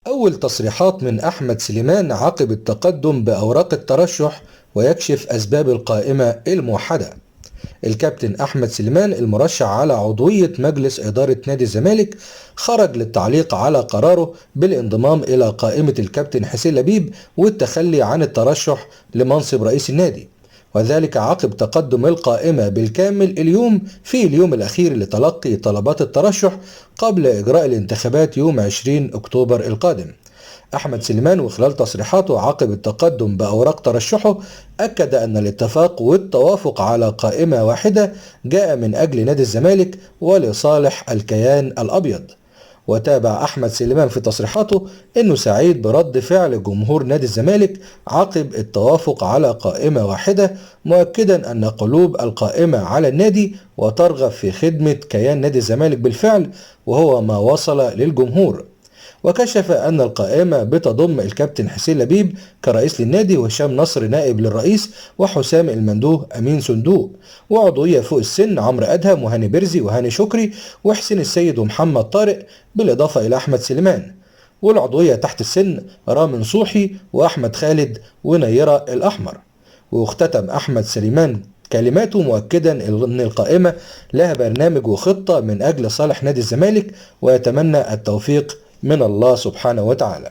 أول تصريحات من أحمد سليمان عقب التقدم بأوراق الترشح ويكشف أسباب القائمة الموحدة. الكابتن أحمد سليمان المرشح على عضوية مجلس إدارة نادي الزمالك خرج للتعليق على قراره بالانضمام إلى قائمة الكابتن حسين لبيب والتخلي عن الترشح لمنصب رئيس النادي، وذلك عقب تقدم القائمة بالكامل اليوم في اليوم الأخير لتلقي طلبات الترشح قبل إجراء الانتخابات يوم 20 أكتوبر القادم. أحمد سليمان وخلال تصريحاته عقب التقدم بأوراق ترشحه أكد أن الاتفاق والتوافق على قائمة واحدة جاء من أجل نادي الزمالك ولصالح الكيان الأبيض. وتابع أحمد سليمان في تصريحاته أنه سعيد برد فعل جمهور نادي الزمالك عقب التوافق على قائمة واحدة، مؤكدا أن قلوب القائمة على النادي وترغب في خدمة كيان نادي الزمالك بالفعل، وهو ما وصل للجمهور. وكشف أن القائمة بتضم الكابتن حسين لبيب كرئيس للنادي، وهشام نصر نائب للرئيس، وحسام المندوه أمين صندوق، وعضوية فوق السن عمرو أدهم وهاني برزي وهاني شكري وحسين السيد ومحمد طارق، بالإضافة إلى أحمد سليمان. والعضوية تحت السن رامي نصوحي وأحمد خالد ونيرة الأحمر. واختتم أحمد سليمان كلماته مؤكدا أن القائمة لها برنامج وخطة من أجل صالح نادي الزمالك، ويتمنى التوفيق من الله سبحانه وتعالى.